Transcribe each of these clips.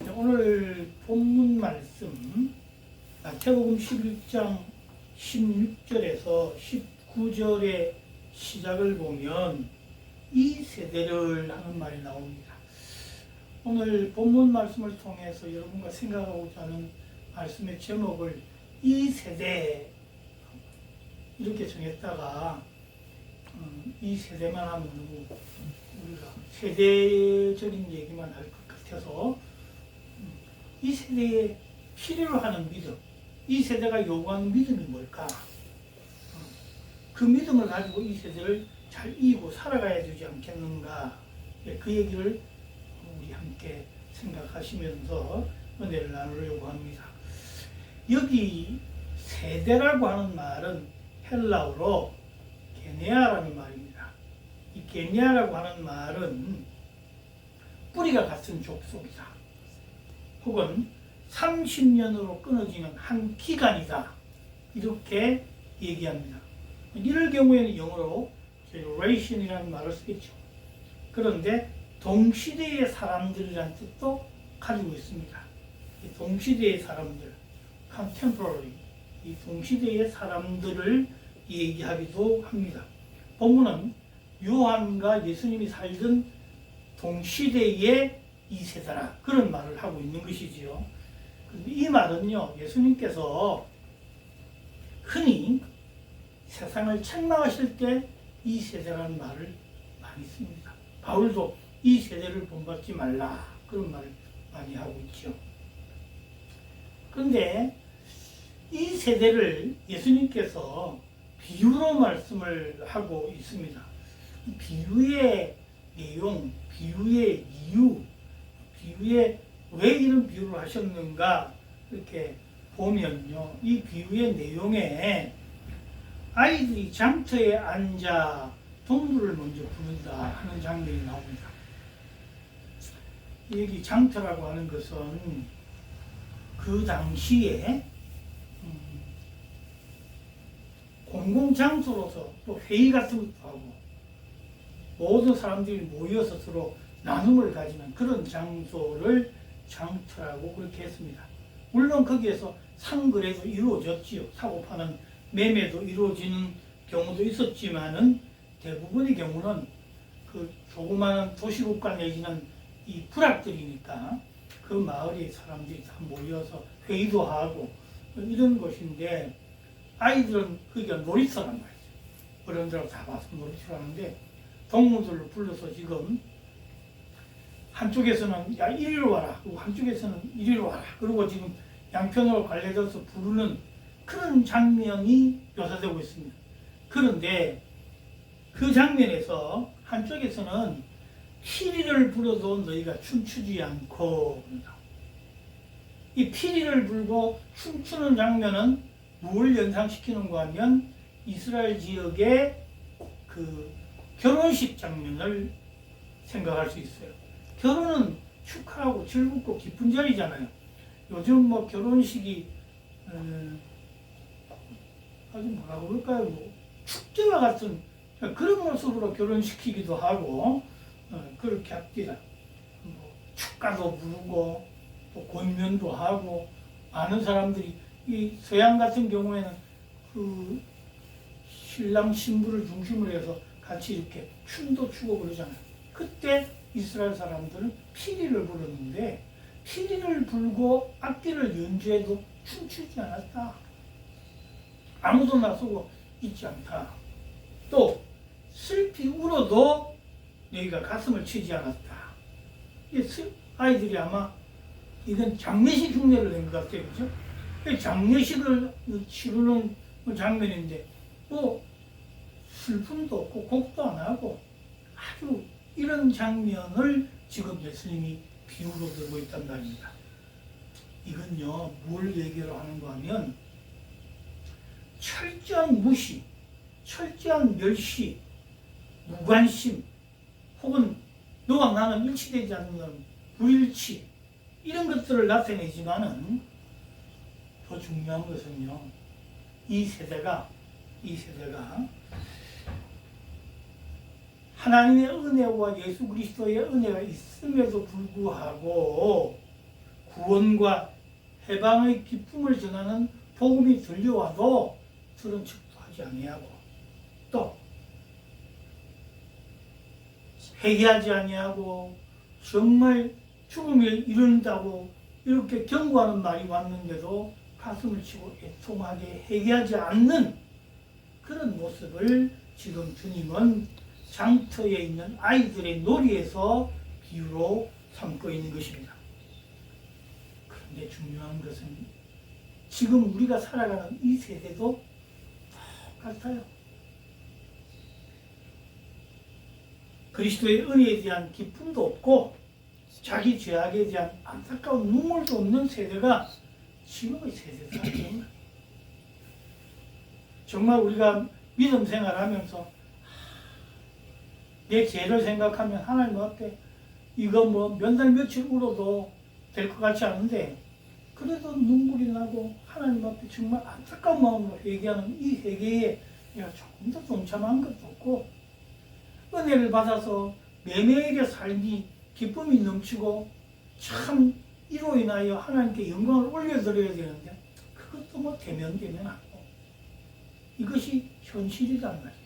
오늘 본문 말씀 마태복음 11장 16절에서 19절의 시작을 보면 이 세대를 하는 말이 나옵니다. 오늘 본문 말씀을 통해서 여러분과 생각하고자 하는 말씀의 제목을 이 세대 이렇게 정했다가 이 세대만 하면 너무 우리가 세대적인 얘기만 할 것 같아서 이 세대에 필요로 하는 믿음, 이 세대가 요구하는 믿음이 뭘까? 그 믿음을 가지고 이 세대를 잘 이기고 살아가야 되지 않겠는가? 그 얘기를 우리 함께 생각하시면서 은혜를 나누려고 합니다. 여기 세대라고 하는 말은 헬라어로 게네아라는 말입니다. 이 게네아라고 하는 말은 뿌리가 같은 족속이다. 혹은 30년으로 끊어지는 한 기간이다. 이렇게 얘기합니다. 이럴 경우에는 영어로 generation이라는 말을 쓰겠죠. 그런데 동시대의 사람들이라는 뜻도 가지고 있습니다. 이 동시대의 사람들, contemporary, 이 동시대의 사람들을 얘기하기도 합니다. 본문은 요한과 예수님이 살던 동시대의 이 세대라 그런 말을 하고 있는 것이지요. 이 말은요, 예수님께서 흔히 세상을 책망하실 때 이 세대라는 말을 많이 씁니다. 바울도 이 세대를 본받지 말라 그런 말을 많이 하고 있죠. 그런데 이 세대를 예수님께서 비유로 말씀을 하고 있습니다. 이 비유의 내용, 비유의 이유, 비유에 왜 이런 비유를 하셨는가 이렇게 보면요, 이 비유의 내용에 아이들이 장터에 앉아 동물을 먼저 부른다 하는 장면이 나옵니다. 여기 장터라고 하는 것은 그 당시에 공공장소로서 또 회의 같은 것도 하고 모든 사람들이 모여서 서로 나눔을 가지는 그런 장소를 장터라고 그렇게 했습니다. 물론 거기에서 상거래도 이루어졌지요. 사고 파는 매매도 이루어지는 경우도 있었지만은 대부분의 경우는 그 조그마한 도시국가 내지는 이 부락들이니까 그 마을의 사람들이 다 모여서 회의도 하고 이런 곳인데 아이들은 그게 놀이터란 말이죠. 어른들하고 다 봐서 놀이터를 하는데 동무들을 불러서 지금 한쪽에서는 야 이리로 와라 그리고 한쪽에서는 이리로 와라 그리고 지금 양편으로 갈라져서 부르는 그런 장면이 묘사되고 있습니다. 그런데 그 장면에서 한쪽에서는 피리를 불어도 너희가 춤추지 않고 이 피리를 불고 춤추는 장면은 뭘 연상시키는가 하면 이스라엘 지역의 그 결혼식 장면을 생각할 수 있어요. 결혼은 축하하고 즐겁고 기쁜 자리잖아요. 요즘 뭐 결혼식이 아주 뭐라고 그럴까요? 뭐 축제와 같은 그런 모습으로 결혼시키기도 하고 그렇게 합니다. 뭐 축가도 부르고 또 권면도 하고 많은 사람들이 이 서양 같은 경우에는 그 신랑 신부를 중심으로 해서 같이 이렇게 춤도 추고 그러잖아요. 그때 이스라엘 사람들은 피리를 불렀는데 피리를 불고 악기를 연주해도 춤추지 않았다. 아무도 나서고 있지 않다. 또 슬피 울어도 너희가 가슴을 치지 않았다. 아이들이 아마 이건 장례식 흉내를 낸 것 같아요. 그죠? 장례식을 치르는 장면인데 뭐 슬픔도 없고 곡도 안 하고 아주 이런 장면을 지금 예수님이 비유로 들고 있단 말입니다. 이건요, 뭘 얘기를 하는가 하면 철저한 무시, 철저한 멸시, 무관심, 혹은 너와 나는 일치되지 않는 불일치 이런 것들을 나타내지만은 더 중요한 것은요, 이 세대가 하나님의 은혜와 예수 그리스도의 은혜가 있음에도 불구하고 구원과 해방의 기쁨을 전하는 복음이 들려와도 들은 척도 하지 아니하고 또 회개하지 아니하고 정말 죽음에 이른다고 이렇게 경고하는 말이 왔는데도 가슴을 치고 애통하게 회개하지 않는 그런 모습을 지금 주님은 장터에 있는 아이들의 놀이에서 비유로 삼고 있는 것입니다. 그런데 중요한 것은 지금 우리가 살아가는 이 세대도 똑같아요. 그리스도의 은혜에 대한 기쁨도 없고 자기 죄악에 대한 안타까운 눈물도 없는 세대가 지금의 세대다. 정말 우리가 믿음 생활하면서 내 죄를 생각하면 하나님 앞에 이거 뭐 몇 날 며칠 울어도 될 것 같지 않은데 그래도 눈물이 나고 하나님 앞에 정말 안타까운 마음으로 회개하는 이 회개에 내가 조금 더 동참한 것도 없고 은혜를 받아서 매매에게 삶이 기쁨이 넘치고 참 이로 인하여 하나님께 영광을 올려드려야 되는데 그것도 뭐 대면되면 하고 이것이 현실이란 말이에요.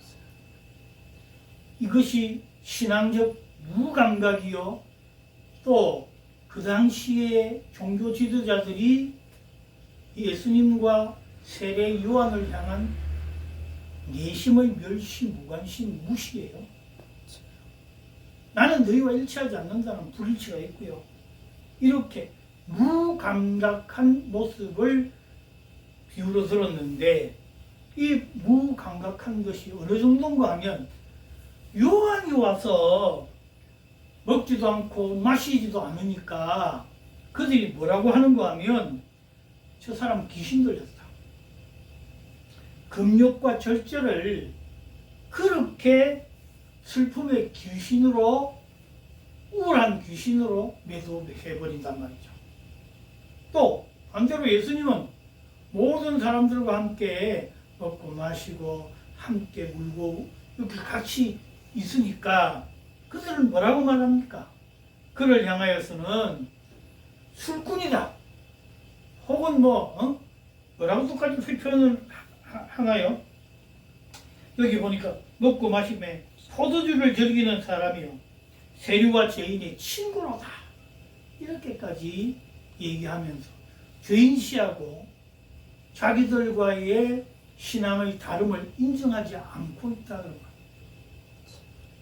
이것이 신앙적 무감각이요 또 그 당시에 종교 지도자들이 예수님과 세례 요한을 향한 내심의 멸시, 무관심, 무시예요. 나는 너희와 일치하지 않는다는 불일치가 있고요. 이렇게 무감각한 모습을 비유로 들었는데 이 무감각한 것이 어느 정도인가 하면 요한이 와서 먹지도 않고 마시지도 않으니까 그들이 뭐라고 하는가 하면 저 사람 귀신 들렸다. 금욕과 절제를 그렇게 슬픔의 귀신으로 우울한 귀신으로 매도해버린단 말이죠. 또 반대로 예수님은 모든 사람들과 함께 먹고 마시고 함께 울고 이렇게 같이 있으니까 그들은 뭐라고 말합니까? 그를 향하여서는 술꾼이다. 혹은 뭐라고 똑같이 표현을 하나요? 여기 보니까 먹고 마시며 포도주를 즐기는 사람이요 세류와 죄인의 친구로다. 이렇게까지 얘기하면서 죄인시하고 자기들과의 신앙의 다름을 인정하지 않고 있다는 것.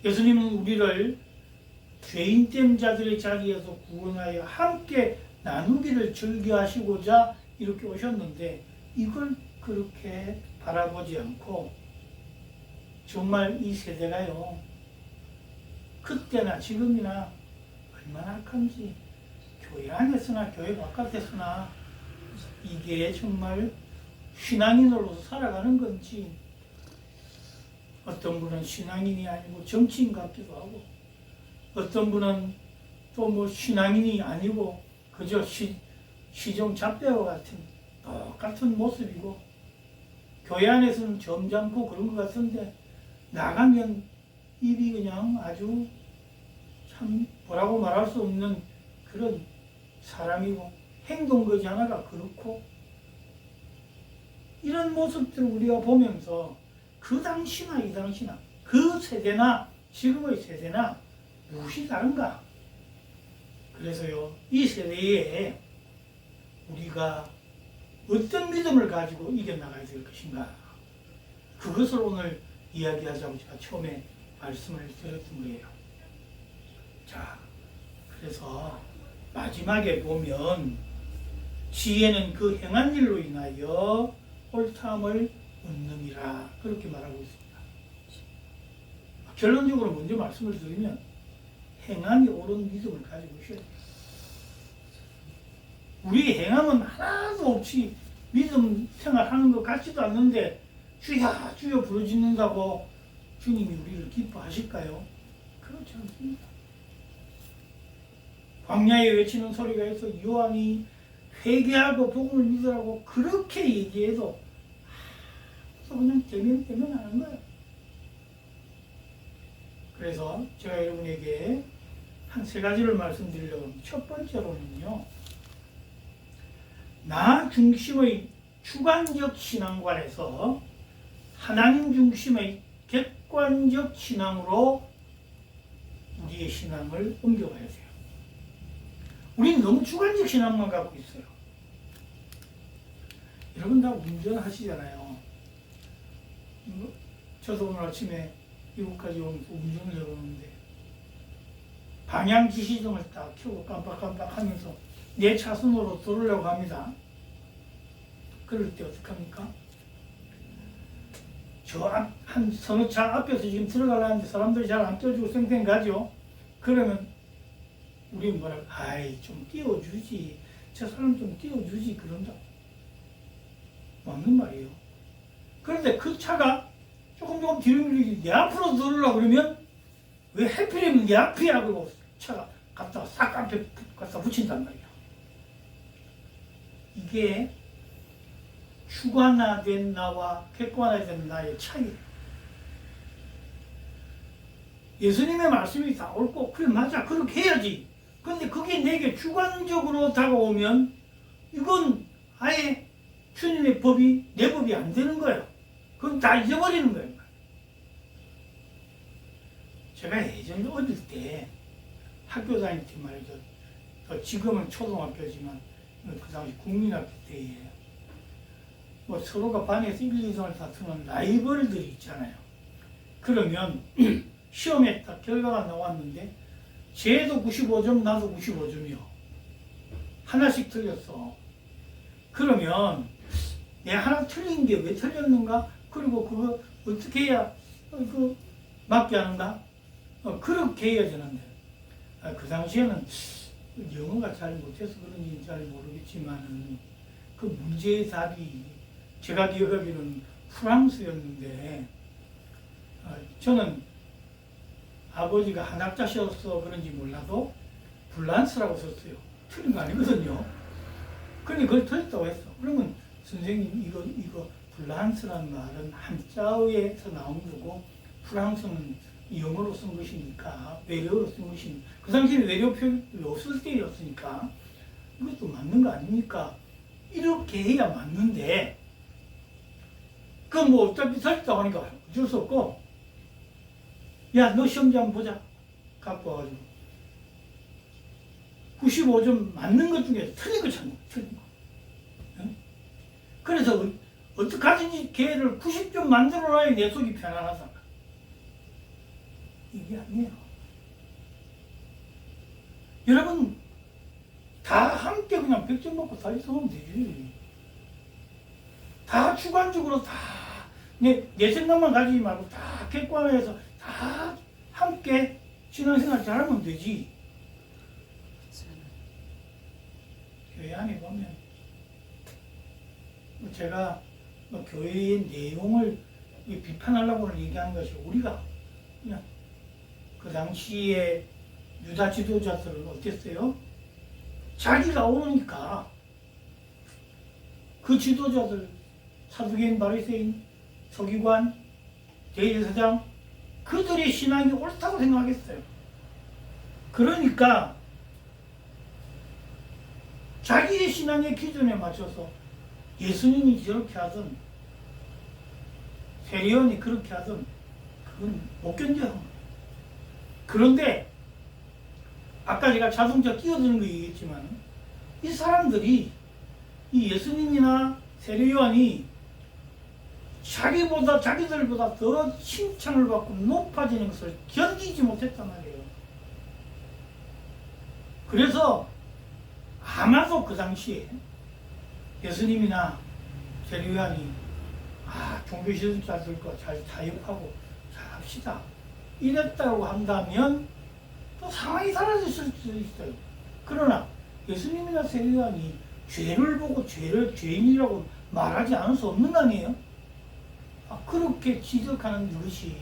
예수님은 우리를 죄인된 자들의 자리에서 구원하여 함께 나누기를 즐겨하시고자 이렇게 오셨는데 이걸 그렇게 바라보지 않고 정말 이 세대가요 그때나 지금이나 얼마나 악한지 교회 안에서나 교회 바깥에서나 이게 정말 신앙인으로서 살아가는 건지 어떤 분은 신앙인이 아니고 정치인 같기도 하고 어떤 분은 또 뭐 신앙인이 아니고 그저 시종 잡배와 같은 똑같은 모습이고 교회 안에서는 점잖고 그런 것 같은데 나가면 입이 그냥 아주 참 뭐라고 말할 수 없는 그런 사람이고 행동거지 하나가 그렇고 이런 모습들을 우리가 보면서 그 당시나 이 당시나 그 세대나 지금의 세대나 무엇이 다른가? 그래서요 이 세대에 우리가 어떤 믿음을 가지고 이겨나가야 될 것인가? 그것을 오늘 이야기하자고 제가 처음에 말씀을 드렸던 거예요. 자, 그래서 마지막에 보면 지혜는 그 행한 일로 인하여 옳다함을 얻느니라 그렇게 말하고 있습니다. 결론적으로 먼저 말씀을 드리면 행함이 옳은 믿음을 가지고 있어야 돼요. 우리 행함은 하나도 없이 믿음 생활하는 것 같지도 않는데 주야 주여 부르짖는다고 주님이 우리를 기뻐하실까요? 그렇지 않습니다. 광야에 외치는 소리가 있어 요한이 회개하고 복음을 믿으라고 그렇게 얘기해도 그냥 대면 하는 거예요. 그래서 제가 여러분에게 한 세 가지를 말씀드리려고 합니다. 첫 번째로는요, 나 중심의 주관적 신앙관에서 하나님 중심의 객관적 신앙으로 우리의 신앙을 옮겨가야 돼요. 우리는 너무 주관적 신앙만 갖고 있어요. 여러분 다 운전하시잖아요. 저도 오늘 아침에 이곳까지 오면서 운전을 해보는데 방향 지시등을 딱 켜고 깜빡깜빡 하면서 내 차선으로 들어오려고 합니다. 그럴 때 어떡합니까? 저 한 서너 차 앞에서 지금 들어가려는데 사람들이 잘 안 껴주고 쌩쌩 가죠. 그러면 우리는 뭐라 아이 좀 띄워주지, 저 사람 좀 띄워주지 그런다. 맞는 말이에요. 그런데 그 차가 조금 뒤로 밀리지 내 앞으로 들어오려고 그러면 왜 해필이면 내 앞이야 그러고 차가 갖다가 싹 앞에 갖다 붙인단 말이야. 이게 주관화된 나와 객관화된 나의 차이예요. 예수님의 말씀이 다 옳고 그래 맞아 그렇게 해야지. 근데 그게 내게 주관적으로 다가오면 이건 아예 주님의 법이 내 법이 안 되는 거예요. 그건 다 잊어버리는 거예요. 제가 예전에 어릴 때 학교 다닐 때 말이죠. 지금은 초등학교지만 그 당시 국민학교 때에 뭐 서로가 반에서 1, 2등을 다투는 라이벌들이 있잖아요. 그러면 시험에 딱 결과가 나왔는데 쟤도 95점 나도 95점이요. 하나씩 틀렸어. 그러면 내 하나 틀린 게 왜 틀렸는가? 그리고 그거 어떻게 해야 그 맞게 하는가? 그렇게 해야 되는데 그 당시에는 영어가 잘 못해서 그런지 잘 모르겠지만 그 문제의 답이 제가 기억하기로는 프랑스였는데 저는 아버지가 한학자셔서 그런지 몰라도 불란스라고 썼어요. 틀린 거 아니거든요. 그런데 그걸 틀렸다고 했어. 그러면 선생님 이거 불란스라는 말은 한자어에서 나온 거고 프랑스는 영어로 쓴 것이니까 외래어로 쓴 것이니까 그 당시에는 외래어 표현이 없을 때였으니까 이것도 맞는 거 아닙니까? 이렇게 해야 맞는데 그건 뭐 어차피 틀렸다고 하니까 어쩔 수 없고 야 너 시험지 한번 보자 갖고 와가지고 95점 맞는 것 중에 틀린 거 찾는 거 틀린 거. 응? 그래서 어떡하든지 걔를 90점 만들어놔야 내 속이 편안하다. 이게 아니에요. 여러분 다 함께 그냥 100점 먹고 다 있으면 되지. 다 주관적으로 다 내 생각만 가지지 말고 다 객관화해서 다 함께 신앙생활 잘하면 되지. 교회 안에 보면 제가 교회의 내용을 비판하려고 얘기하는 것이 우리가 그냥 그 당시에 유다 지도자들은 어땠어요? 자기가 오르니까 그 지도자들 사두개인, 바리새인, 서기관, 대제사장 그들의 신앙이 옳다고 생각했어요. 그러니까 자기의 신앙의 기준에 맞춰서 예수님이 저렇게 하든 세리온이 그렇게 하든 그건 못 견뎌요. 그런데 아까 제가 자동차 끼어드는 거 얘기했지만 이 사람들이 이 예수님이나 세례요한이 자기들보다 더 칭찬을 받고 높아지는 것을 견디지 못했단 말이에요. 그래서 아마도 그 당시에 예수님이나 세례요한이 종교 지도자들과 잘 타협하고 잘 합시다 이랬다고 한다면 또 상황이 달라졌을 수도 있어요. 그러나 예수님이나 세례요한이 죄를 보고 죄를 죄인이라고 말하지 않을 수 없는 거 아니에요? 그렇게 지적하는 것이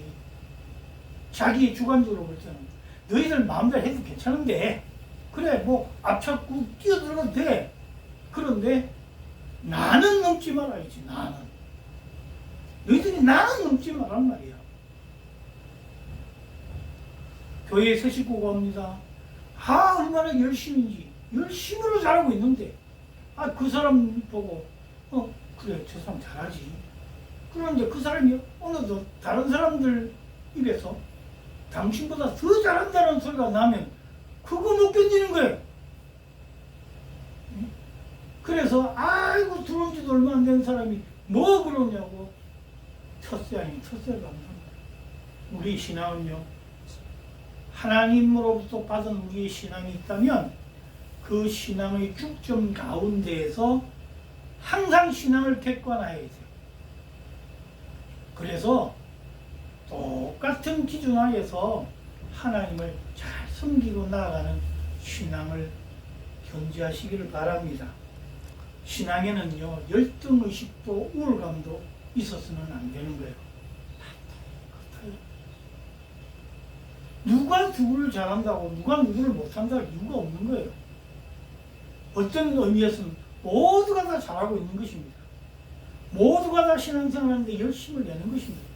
자기의 주관적으로 볼 때는 너희들 마음대로 해도 괜찮은데 그래 뭐 앞차고 뛰어들어도 돼. 그런데 나는 넘지 말아야지. 나는 너희들이 나는 넘지 말란 말이야. 교회에 새 식구가 옵니다. 얼마나 열심인지 열심으로 잘하고 있는데 그 사람 보고 그래 저 사람 잘하지. 그런데 그 사람이 어느덧 다른 사람들 입에서 당신보다 더 잘한다는 소리가 나면 그거 못 견디는 거예요. 그래서 아이고 들어온 지도 얼마 안 된 사람이 뭐 그러냐고 텃세 아닌 텃세를 받는 우리 신앙은요, 하나님으로부터 받은 우리의 신앙이 있다면 그 신앙의 중점 가운데에서 항상 신앙을 객관화해야 돼요. 그래서 똑같은 기준 하에서 하나님을 잘 섬기고 나아가는 신앙을 견지하시기를 바랍니다. 신앙에는요, 열등의식도 우울감도 있어서는 안 되는 거예요. 누가 누구를 잘한다고 누가 누구를 못한다고 이유가 없는 거예요. 어떤 의미에서는 모두가 다 잘하고 있는 것입니다. 모두가 다 신앙생활하는데 열심을 내는 것입니다.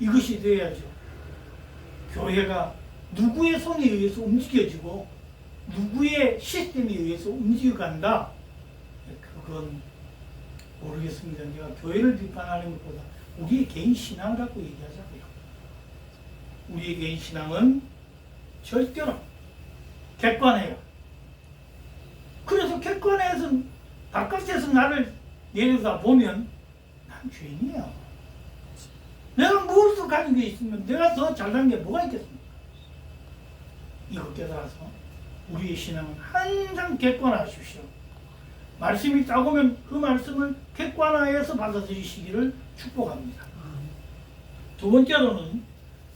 이것이 되어야죠. 교회가 누구의 손에 의해서 움직여지고 누구의 시스템에 의해서 움직여간다. 그건 모르겠습니다. 제가 교회를 비판하는 것보다 우리의 개인 신앙을 갖고 얘기하자고요. 우리의 개인 신앙은 절대로 객관해요. 그래서 객관해서 바깥에서 나를 내려다 보면 난 죄인이야. 내가 무엇을 가진 게 있으면 내가 더 잘난 게 뭐가 있겠습니까? 이거 깨달아서 우리의 신앙은 항상 객관화하십시오. 말씀이 딱 오면 그 말씀을 객관화해서 받아들이시기를 축복합니다. 두 번째로는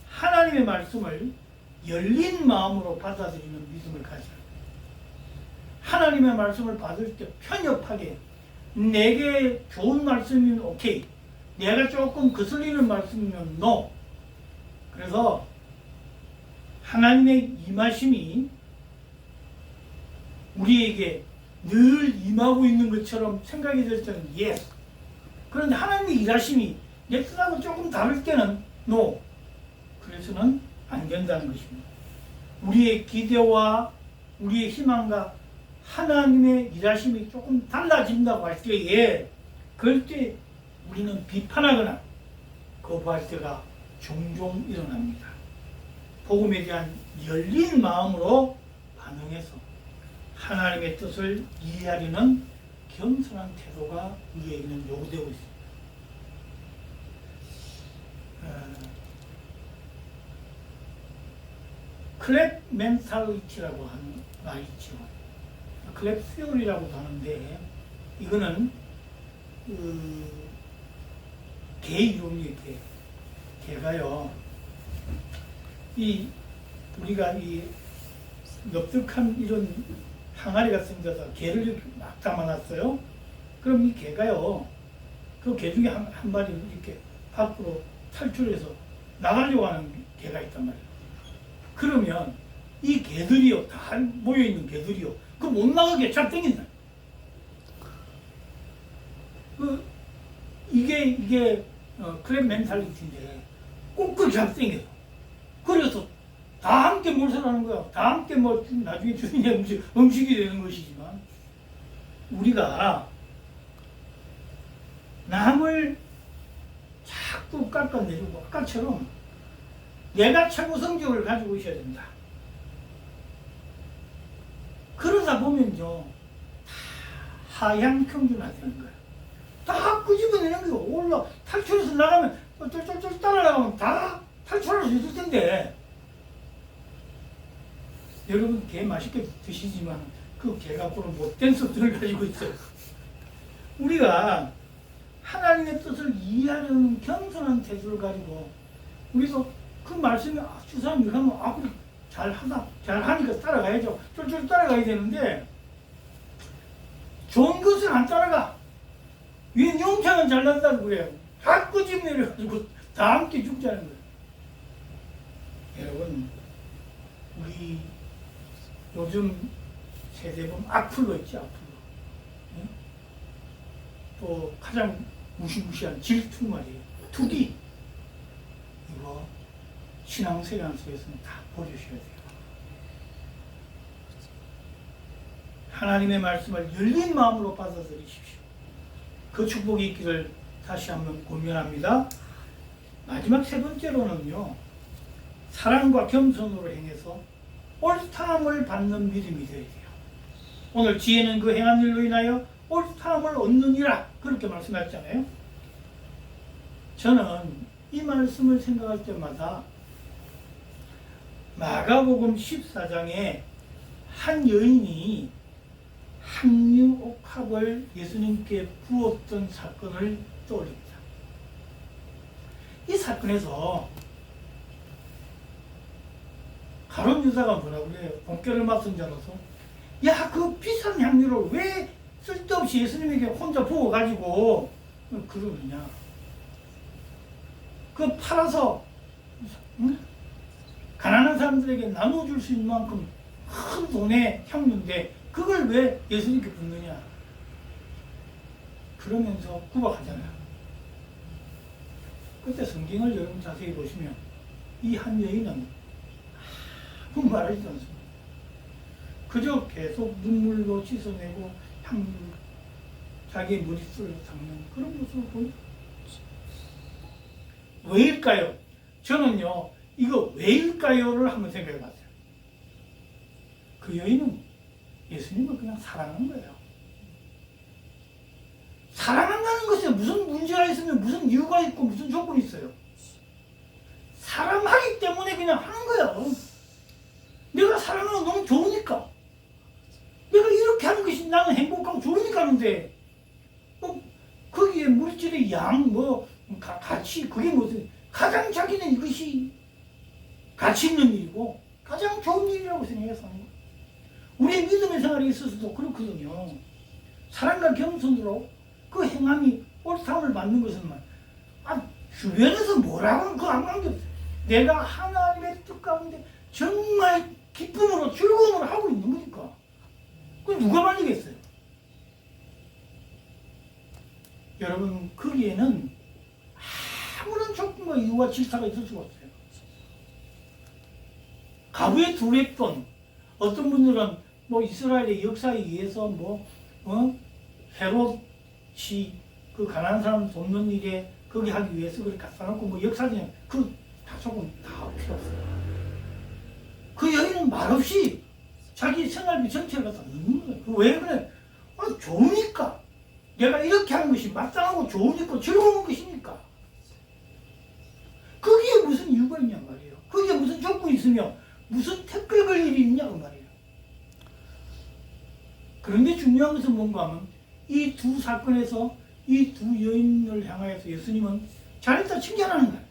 하나님의 말씀을 열린 마음으로 받아들이는 믿음을 가져요. 하나님의 말씀을 받을 때 편협하게 내게 좋은 말씀이면 오케이, 내가 조금 거슬리는 말씀이면 노. 그래서 하나님의 임하심이 우리에게 늘 임하고 있는 것처럼 생각이 될 때는 yes. 그런데 하나님의 일하심이 내 뜻하고 조금 다를 때는 no. 그래서는 안 된다는 것입니다. 우리의 기대와 우리의 희망과 하나님의 일하심이 조금 달라진다고 할 때에 그럴 때 우리는 비판하거나 거부할 때가 종종 일어납니다. 복음에 대한 열린 마음으로 반응해서 하나님의 뜻을 이해하려는 겸손한 태도가 우리에게는 요구되고 있습니다. 클랩 멘탈리티라고 하는 말이 있죠. 클랩 시오리라고도 하는데 이거는 개 이론이에요. 개가요. 우리가 이 넓적한 이런 항아리 같은 데다 개를 이렇게 막 담아놨어요. 그럼 이 개가요, 그 개 중에 한 마리 이렇게 밖으로 탈출해서 나가려고 하는 개가 있단 말이에요. 그러면 이 개들이요, 다 모여있는 개들이요, 그 못 나가게 쫙 당긴다. 이게 클랩 멘탈리티인데 꼭 그렇게 쫙 당겨요. 그래서 다 함께 몰살하는 거야. 다 함께 나중에 주인의 음식이 되는 것이지만 우리가 남을 자꾸 깎아내리고 아까처럼 내가 최고 성적을 가지고 있어야 된다. 그러다 보면요, 다 하향 평준화되는 거예요. 다 끄집어내는 거예요. 올라 탈출해서 나가면 쫄쫄쫄 따라나가면 다 탈출할 수 있을 텐데, 여러분 개 맛있게 드시지만 그 개 갖고는 못된 습관을 가지고 있어요. 우리가 하나님의 뜻을 이해하려는 겸손한 태도를 가지고 우리도 그 말씀이 주 사람 이렇게 하면 그래 잘하니까 따라가야죠. 쫄쫄 따라가야 되는데 좋은 것을 안 따라가. 왜 영창은 잘난다고 그래요. 다 끄집내려가지고 다 함께 죽자는 거예요. 여러분, 우리 요즘 세대 보면 악플로 있지, 악플로. 응? 또 가장 무시무시한 질투 말이에요. 투기. 이거 신앙생활 속에서는 다 버리셔야 돼요. 하나님의 말씀을 열린 마음으로 받아들이십시오. 그 축복이 있기를 다시 한번 권면합니다. 마지막 세 번째로는요, 사랑과 겸손으로 행해서 옳다함을 받는 믿음이 되어야 돼요. 오늘 지혜는 그 행한 일로 인하여 옳다함을 얻느니라, 그렇게 말씀하셨잖아요. 저는 이 말씀을 생각할 때마다 마가복음 14장에 한 여인이 항유옥합을 예수님께 부었던 사건을 떠올립니다. 이 사건에서 가룟 유다가 뭐라고 그래요? 본격을 맡은 자로서, 야, 그 비싼 향유를 왜 쓸데없이 예수님에게 혼자 부어가지고 그러느냐? 그 팔아서 가난한 사람들에게 나눠줄 수 있는 만큼 큰 돈의 향유인데 그걸 왜 예수님께 붓느냐? 그러면서 구박하잖아요. 그때 성경을 여러분 자세히 보시면 이 한 여인은 아무 말하지 않습니다. 그저 계속 눈물로 씻어내고 향유를 자기의 머릿속에 닦는 그런 모습을 보여요. 왜일까요? 저는요, 이거 왜일까요를 한번 생각해 봤어요. 그 여인은 예수님을 그냥 사랑한 거예요. 사랑한다는 것에 무슨 문제가 있으면 무슨 이유가 있고 무슨 조건이 있어요. 사랑하기 때문에 그냥 하는 거예요. 내가 사랑하는 거 너무 좋으니까. 내가 이렇게 하는 것이 나는 행복하고 좋으니까 하는데, 거기에 물질의 양, 가치, 그게 무슨, 가장 자기는 이것이 가치 있는 일이고, 가장 좋은 일이라고 생각해서 하는 거예요. 우리의 믿음의 생활에 있어서도 그렇거든요. 사랑과 겸손으로 그 행함이 옳다함을 받는 것은 주변에서 뭐라고 하면 그거 안 관계없어요. 내가 하나님의 뜻 가운데 정말 기쁨으로 즐거움으로 하고 있는 거니까. 그럼 누가 말리겠어요? 여러분, 거기에는 아무런 조건과 이유와 질서가 있을 수가 없어요. 가부에 두렵던 어떤 분들은 이스라엘의 역사에 의해서 헤롯이 그 가난한 사람 돕는 일에 거기 하기 위해서 그렇게 갖다 놓고 역사적인 다 조금 다 필요 없어요. 그 여인은 말없이 자기 생활비 전체를 갖다 넣는 거예요. 왜 그래? 좋으니까. 내가 이렇게 하는 것이 마땅하고 좋으니까 즐거운 것이니까. 거기에 무슨 이유가 있냐 말이에요. 거기에 무슨 조건이 있으며 무슨 택배 걸 일이 있냐고 말이에요. 그런데 중요한 것은 뭔가 하면 이 두 사건에서 이 두 여인을 향하여서 예수님은 잘했다 칭찬하는 거예요.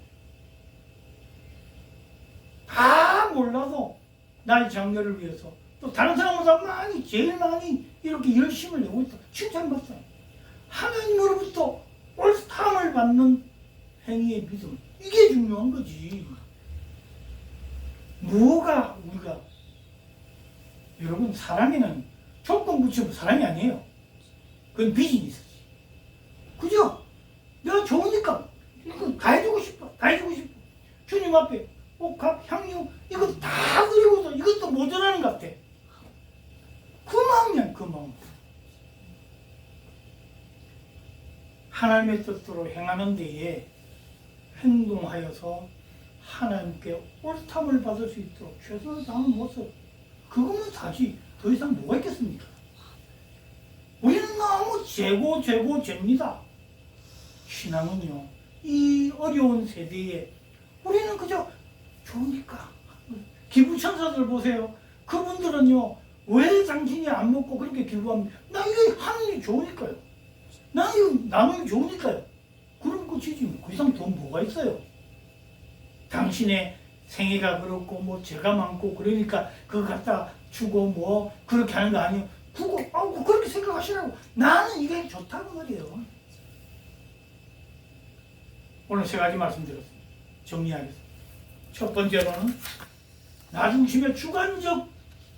다 몰라도 나의 장녀를 위해서 또 다른 사람보다 제일 많이 이렇게 열심을 내고 있다. 칭찬받잖아요. 하나님으로부터 옳다함을 받는 행위의 믿음. 이게 중요한 거지. 뭐가 우리가, 여러분, 사랑에는 조건 붙이면 사랑이 아니에요. 그건 비즈니스지. 그죠? 내가 좋으니까 이거 다 해주고 싶어. 다 해주고 싶어. 주님 앞에 옥합, 향유 이거 다 드리고도 이것도 모자라는 것 같아. 그 마음이야, 그 마음. 하나님의 뜻대로 행하는 데에 행동하여서 하나님께 옳다함을 받을 수 있도록 최선을 다하는 모습, 그거면 다시 더 이상 뭐가 있겠습니까? 우리는 너무 죄입니다. 신앙은요, 이 어려운 세대에 우리는 그저 좋으니까. 기부천사들 보세요. 그분들은요, 왜 당신이 안 먹고 그렇게 기부합니까? 나 이거 하는 일이 좋으니까요. 나 이거 나누기 좋으니까요. 그럼 끝이지. 그 이상 돈 뭐가 있어요? 당신의 생애가 그렇고 죄가 많고 그러니까 그거 갖다 주고 그렇게 하는 거 아니에요. 그거 그렇게 생각하시라고. 나는 이게 좋다고 말이에요. 오늘 세 가지 말씀드렸습니다. 정리하겠습니다. 첫 번째로는 나 중심의 주관적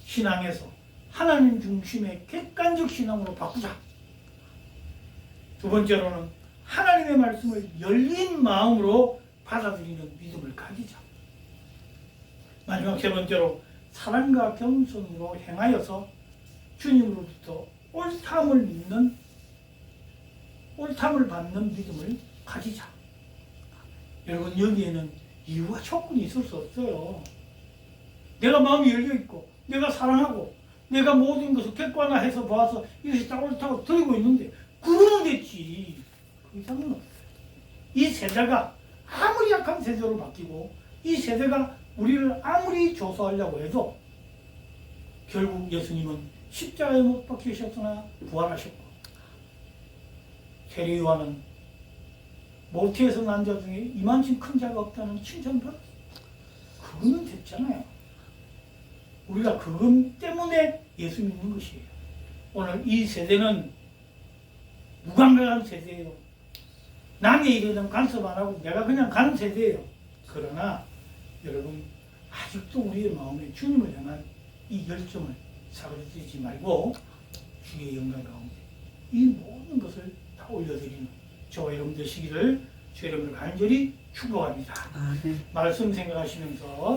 신앙에서 하나님 중심의 객관적 신앙으로 바꾸자. 두 번째로는 하나님의 말씀을 열린 마음으로 받아들이는 믿음을 가지자. 마지막 세 번째로 사랑과 겸손으로 행하여서 주님으로부터 옳담을 믿는, 옳담을 받는 믿음을 가지자. 여러분, 여기에는 이유와 조건이 있을 수 없어요. 내가 마음이 열려있고 내가 사랑하고 내가 모든 것을 객관화해서 봐서 이것이 다 옳다고 들고 있는데 그러면 됐지. 그 이상은 없어요. 이 세대가 아무리 약한 세대로 바뀌고 이 세대가 우리를 아무리 조소하려고 해도 결국 예수님은 십자가에 못 박히셨으나 부활하셨고, 세례 요한은 모태에서 난 자 중에 이만큼 큰 자가 없다는 칭찬을 받았어요. 그거는 됐잖아요. 우리가 그것 때문에 예수 믿는 것이에요. 오늘 이 세대는 무감각한 세대예요. 남의 일에는 간섭 안 하고 내가 그냥 가는 세대예요. 그러나 여러분, 아직도 우리의 마음에 주님을 향한 이 열정을 사그라들이지 말고 주의 영광 가운데 이 모든 것을 다 올려드리는 저와 여러분 되시기를 주 여러분을 간절히 축복합니다. 아, 네. 말씀 생각하시면서